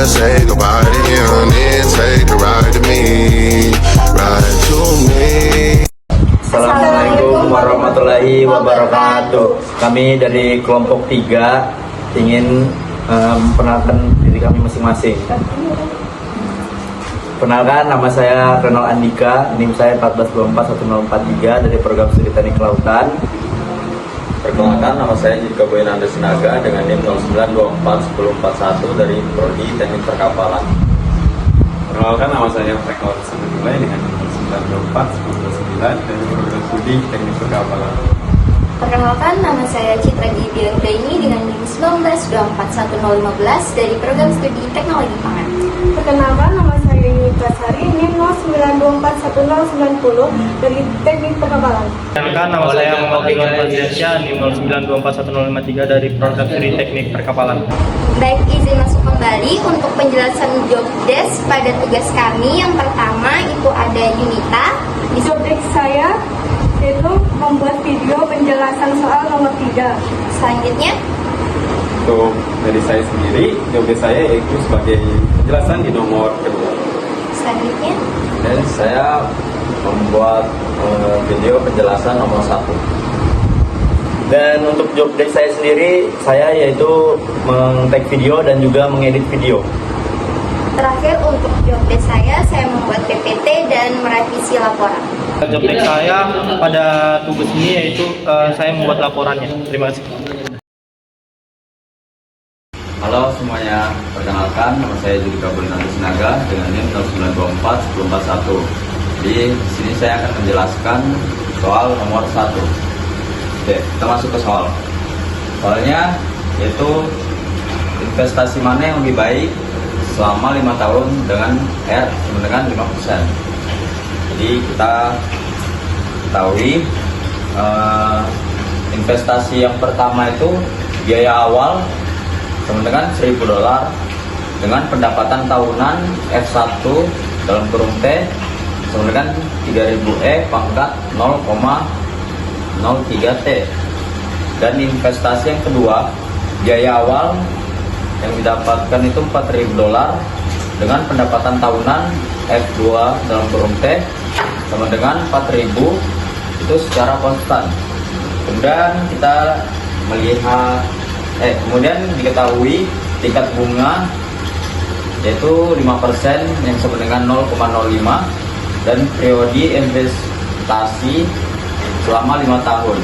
gotta say goodbye to you and then take a ride to me, ride to me. Assalamualaikum warahmatullahi wabarakatuh. Kami dari kelompok 3 ingin memperkenalkan diri kami masing-masing. Perkenalkan, nama saya Renal Andika, NIM saya 14241043 dari program studi teknik kelautan. Perkenalkan, nama saya Jika Boyananda Sinaga dengan NIM 09241041 dari Prodi Teknik Perkapalan. Perkenalkan, nama saya Frank Semulai dengan NIM 09241029 dari program studi Teknik Perkapalan. Perkenalkan, nama saya Citra Gibi Anggraini dengan NIM 19241015 dari program studi Teknologi Pangan. Perkenalkan, nama saya Yunita Sari, NIM 09241090 dari Teknik Perkapalan. Perkenalkan, nama saya Muhammad Iwan Fazliansya, NIM 09241053 dari program studi Teknik Perkapalan. Baik, izin masuk kembali untuk penjelasan job desk pada tugas kami. Yang pertama itu ada Yunita. Job desk saya yaitu membuat video penjelasan soal nomor 3. Selanjutnya, Untuk dari saya sendiri, job desk saya yaitu sebagai penjelasan di nomor kedua. selanjutnya, Dan saya membuat video penjelasan nomor 1. Dan untuk job desk saya sendiri, saya yaitu meng-tag video dan juga mengedit video. terakhir untuk job desk saya membuat PPT dan merevisi laporan. Job desk saya pada tugas ini yaitu saya membuat laporannya. Terima kasih. Halo semuanya, perkenalkan nama saya Jika Boyananda Sinaga dengan NIM 09241041. Di sini saya akan menjelaskan soal nomor 1. Oke, kita masuk ke soal. Soalnya yaitu investasi mana yang lebih baik selama 5 tahun dengan R sama dengan 5%. Jadi kita ketahui investasi yang pertama itu biaya awal sama dengan $1.000 dengan pendapatan tahunan F1 dalam kurung T sama dengan 3000 E pangkat 0,03 T. Dan investasi yang kedua, biaya awal yang didapatkan itu $4.000 dengan pendapatan tahunan F2 dalam kurung T sama dengan 4.000 itu secara konstan. Kemudian kita melihat kemudian diketahui tingkat bunga yaitu 5% yang sama dengan 0,05 dan periode investasi selama 5 tahun.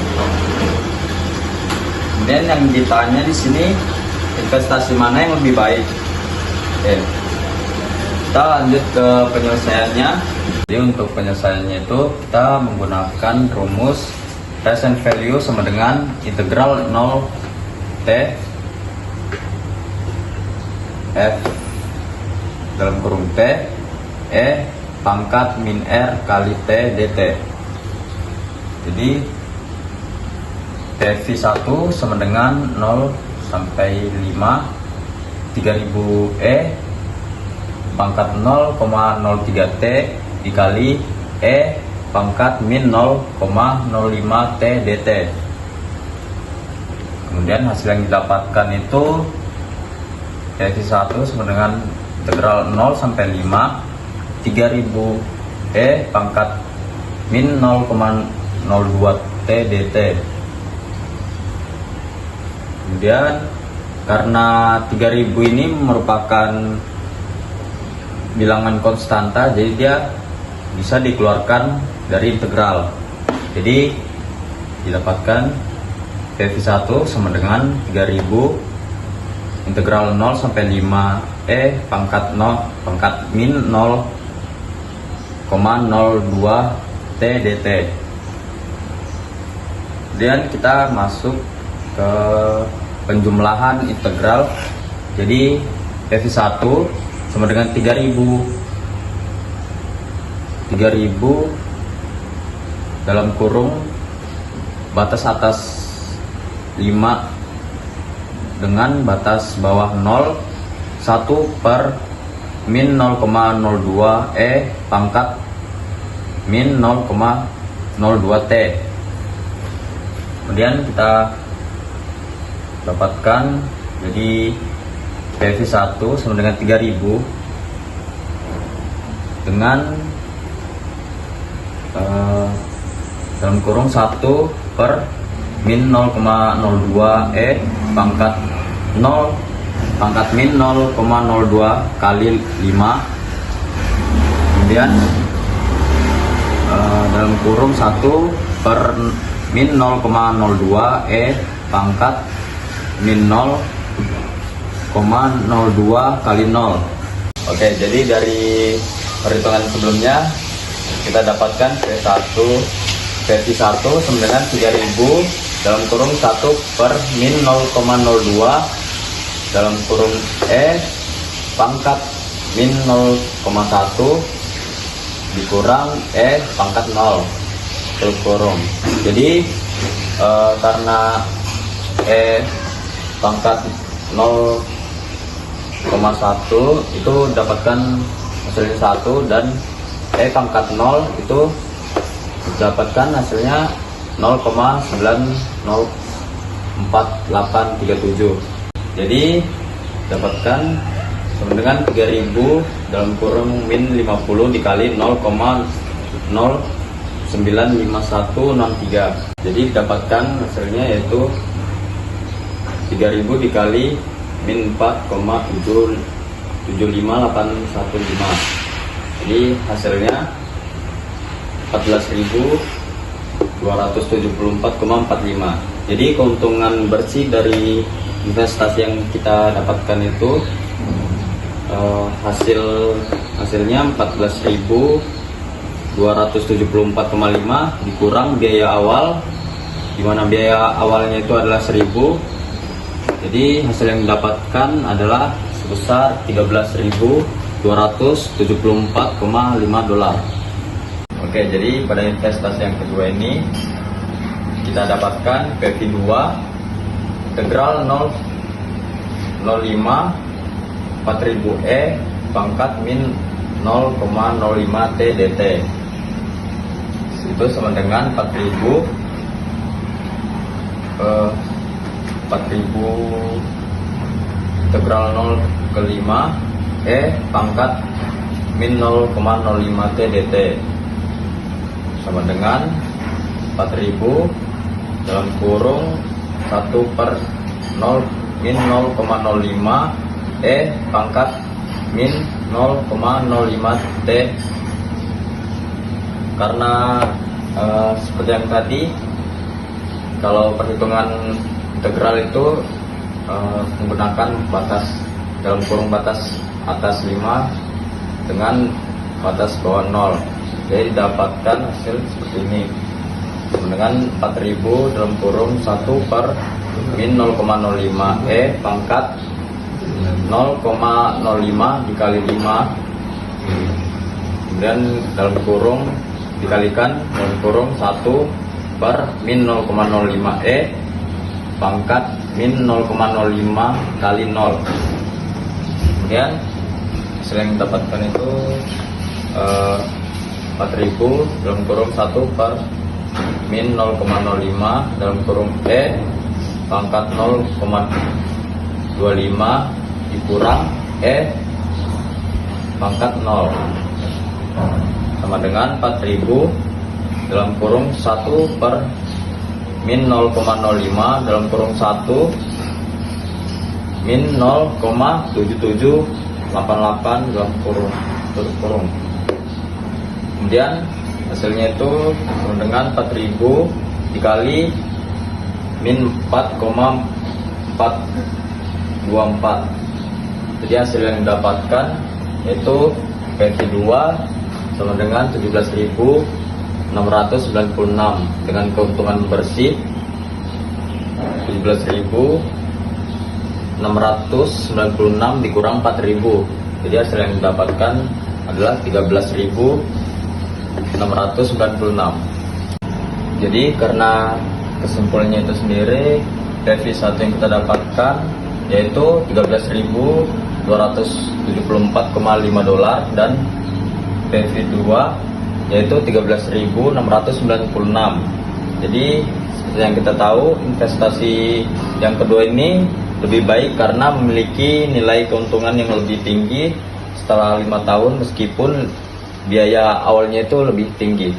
Kemudian yang ditanya di sini investasi mana yang lebih baik? Kita lanjut ke penyelesaiannya. Jadi untuk penyelesaiannya itu kita menggunakan rumus present value sama dengan integral 0 T F dalam kurung T E pangkat min R kali T dt. Jadi TV1 sama dengan 0 sampai 5 3000 E pangkat 0,03 T dikali E pangkat min 0,05 T dt. Kemudian hasil yang didapatkan itu TV1 sama dengan integral 0 sampai 5 3000 E pangkat min 0,02 T dt. Kemudian karena 3000 ini merupakan bilangan konstanta, jadi dia bisa dikeluarkan dari integral. Jadi didapatkan PV1 sama dengan 3000 integral 0 sampai 5 E pangkat 0 pangkat min 0,02 T dt. Kemudian kita masuk ke penjumlahan integral. Jadi PV1 sama dengan 3000 dalam kurung batas atas 5 dengan batas bawah 0 1 per min 0,02 E pangkat min 0,02 T. Kemudian kita dapatkan jadi PV1 sama dengan 3000 dengan dalam kurung 1 per min 0,02 pangkat 0 pangkat min 0,02 kali 5, kemudian dalam kurung 1 per min 0,02 pangkat min 0,02 kali 0. Oke, jadi dari perhitungan sebelumnya kita dapatkan PV1 sama dengan 3000 dalam kurung 1 per min 0,02 dalam kurung pangkat min 0,1 dikurang pangkat 0 tutup kurung. Jadi karena pangkat 0,1 itu dapatkan hasilnya 1 dan pangkat 0 itu dapatkan hasilnya 0,904837. Jadi dapatkan sama dengan 3000 dalam kurung min 50 dikali 0,095163. Jadi dapatkan hasilnya yaitu 3000 dikali min 4,775815. Jadi hasilnya 14.274,45. Jadi keuntungan bersih dari investasi yang kita dapatkan itu hasilnya 14.274,5 dikurang biaya awal, di mana biaya awalnya itu adalah 1.000. Jadi hasil yang didapatkan adalah sebesar 13.274,5 dolar. Oke, jadi pada investasi yang kedua ini kita dapatkan PV2 integral 0,05 4000 pangkat min 0,05 T dt. Itu sama dengan 4000 integral 0 ke 5 pangkat min 0,05 T dt sama dengan 4000 dalam kurung 1 per 0 min 0,05 pangkat min 0,05 T. Karena seperti yang tadi, kalau perhitungan integral itu menggunakan batas dalam kurung batas atas 5 dengan batas bawah 0. Jadi didapatkan hasil seperti ini dengan 4000 dalam kurung 1 per min 0,05 pangkat 0,05 dikali 5, kemudian dalam kurung dikalikan dalam kurung 1 per min 0,05 pangkat min 0,05 kali 0. Kemudian hasil yang didapatkan itu 4000 dalam kurung 1 per min 0,05 dalam kurung pangkat 0,25 dikurang pangkat 0 sama dengan 4000 dalam kurung 1 per min 0,05 dalam kurung 1 min 0,7788 dalam kurung tutup kurung. Kemudian hasilnya itu sama dengan 4000 dikali min 4,424. Jadi hasil yang didapatkan yaitu PV2 sama dengan 17.696 dengan keuntungan bersih 17.696 dikurang 4.000. Jadi hasil yang didapatkan adalah 13.696. Jadi karena kesimpulannya itu sendiri, PV1 yang kita dapatkan yaitu 13.274,5 dolar dan PV2 yaitu 13.696. Jadi seperti yang kita tahu, investasi yang kedua ini lebih baik karena memiliki nilai keuntungan yang lebih tinggi setelah 5 tahun meskipun biaya awalnya itu lebih tinggi.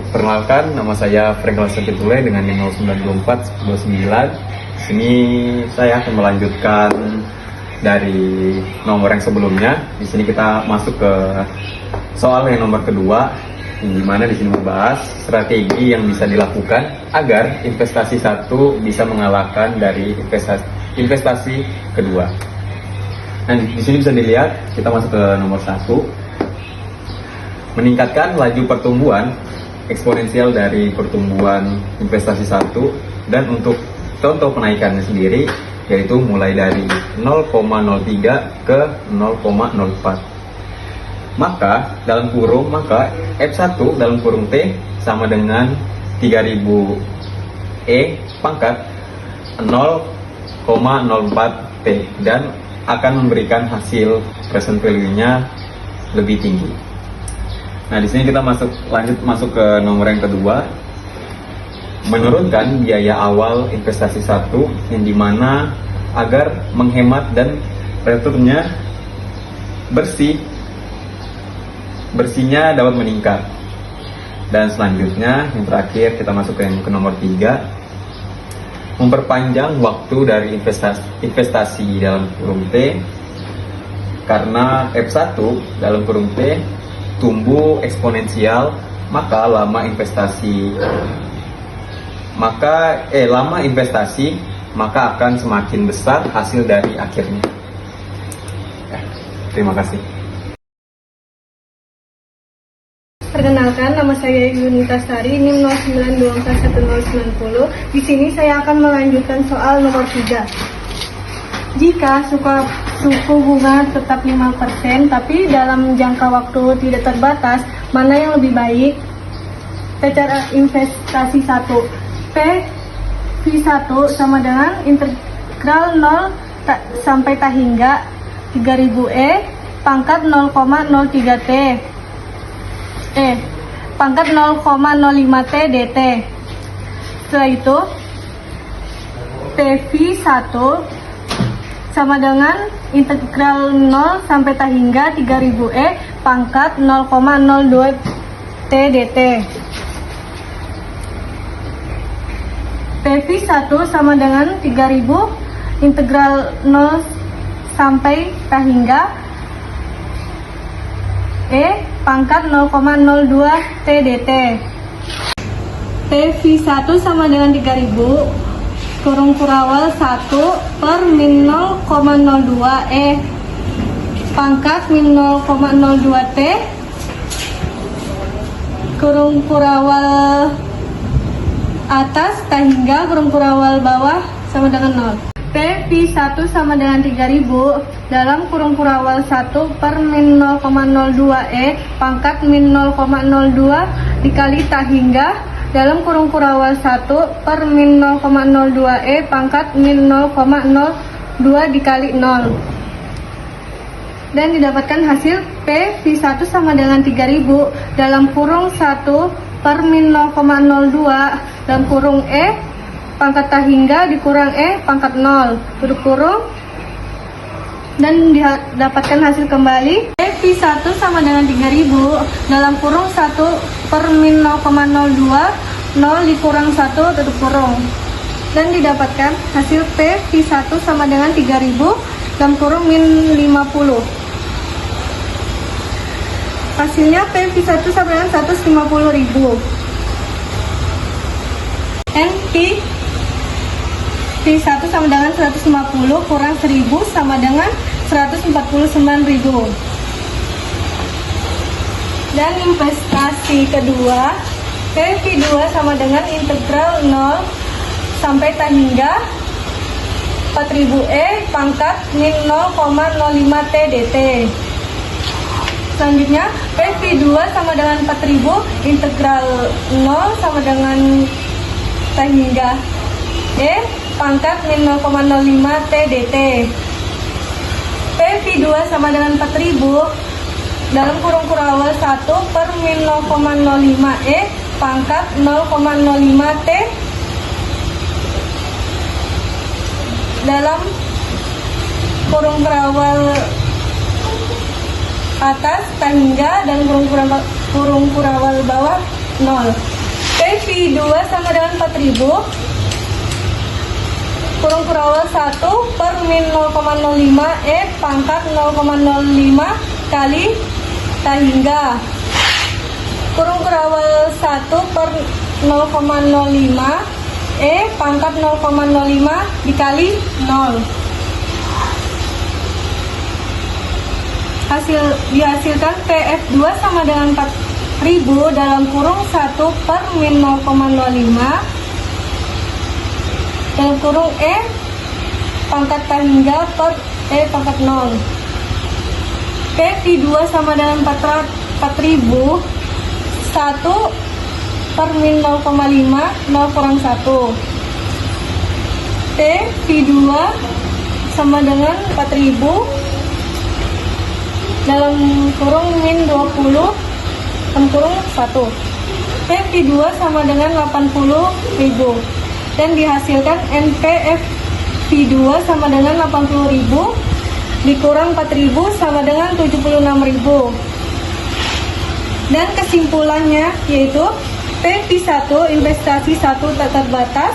Perkenalkan, nama saya Frank Lasapitule dengan nomor 92429. Sini saya akan melanjutkan dari nomor yang sebelumnya. Di sini kita masuk ke soal yang nomor kedua, di mana di sini membahas strategi yang bisa dilakukan agar investasi satu bisa mengalahkan dari investasi kedua. Nah, di sini bisa dilihat kita masuk ke nomor 1, meningkatkan laju pertumbuhan eksponensial dari pertumbuhan investasi satu, dan untuk contoh penaikannya sendiri yaitu mulai dari 0,03 ke 0,04. Maka dalam kurung F1 dalam kurung T sama dengan 3000 E pangkat 0,04 T dan akan memberikan hasil present value-nya lebih tinggi. Nah, di sini kita lanjut masuk ke nomor yang kedua, menurunkan biaya awal investasi satu, yang dimana agar menghemat dan returnnya bersihnya dapat meningkat. Dan selanjutnya yang terakhir kita masuk ke nomor 3, memperpanjang waktu dari investasi dalam kurung T, karena F1 dalam kurung T tumbuh eksponensial, maka lama investasi maka akan semakin besar hasil dari akhirnya. Terima kasih. Perkenalkan, nama saya Yunita Sari, NIM 09241090. Di sini saya akan melanjutkan soal nomor 3. Jika suku bunga tetap 5%, tapi dalam jangka waktu tidak terbatas, mana yang lebih baik? Cara investasi 1. V1 sama dengan integral 0 sampai T hingga 3000 E pangkat 0,03 T pangkat 0,05 T dt. Setelah itu PV1 sama dengan integral 0 sampai T hingga 3000 E pangkat 0,02 T dt. PV1 sama dengan 3000 integral 0 sampai T hingga E pangkat 0,02 T dt. PV1 sama dengan 3000 kurung kurawal 1 per min 0,02 E pangkat min 0,02 T kurung kurawal atas T hingga kurung kurawal bawah sama dengan 0. PV1 sama dengan 3000 dalam kurung kurawal 1 per min 0,02 E pangkat min 0,02 dikali T hingga dalam kurung kurawal 1 per min 0,02 E pangkat min 0,02 dikali 0. Dan didapatkan hasil PV1 sama dengan 3000 dalam kurung 1 per min 0,02 dalam kurung E pangkat T hingga dikurang E pangkat 0 tutup kurung, dan didapatkan hasil kembali PV1 sama dengan 3000 dalam kurung 1 per min 0,02 0 dikurang 1 tutup kurung, dan didapatkan hasil PV1 sama dengan 3000 dalam kurung min 50. Hasilnya PV1 sama dengan 150.000. NP V1 sama dengan 150 kurang 1000 sama dengan 149.000. Dan investasi kedua, PV2 sama dengan integral 0 sampai T hingga 4000 E pangkat min 0,05 T dt. Selanjutnya PV2 sama dengan 4000 integral 0 sama dengan T hingga E pangkat min 0,05 T dt. PV2 sama dengan 4000 dalam kurung kurawal 1 per min 0,05 E pangkat 0,05 T dalam kurung kurawal atas tahingga dan kurung kurawal bawah 0. P2 sama dengan 4000 kurung kurawal 1 per min 0,05 E pangkat 0,05 kali tahingga. Kurung kurawal 1 per 0,05 E pangkat 0,05 dikali 0. Dihasilkan PF2 sama dengan 4000 dalam kurung 1 per min 0,05 dalam kurung E pangkat tahingga per E pangkat 0. P2 sama dengan 4000 1 per min 0,5 0 kurang 1. P2 sama dengan 4000 dalam kurung min 20 dalam kurung 1. P2 sama dengan 80.000 dan dihasilkan NPF P2 sama dengan 80.000 dikurang 4.000 sama dengan 76.000. Dan kesimpulannya yaitu P1 investasi 1 tak terbatas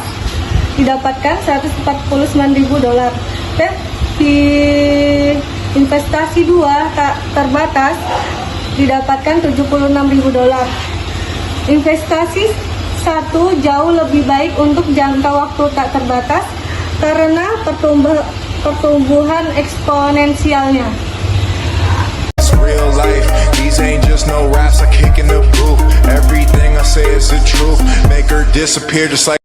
didapatkan $149.000. P investasi 2 tak terbatas didapatkan $76.000. Investasi 1 jauh lebih baik untuk jangka waktu tak terbatas karena pertumbuhan eksponensialnya. Real life, these ain't just no raps I kick in the booth. Everything I say is the truth. Make her disappear just like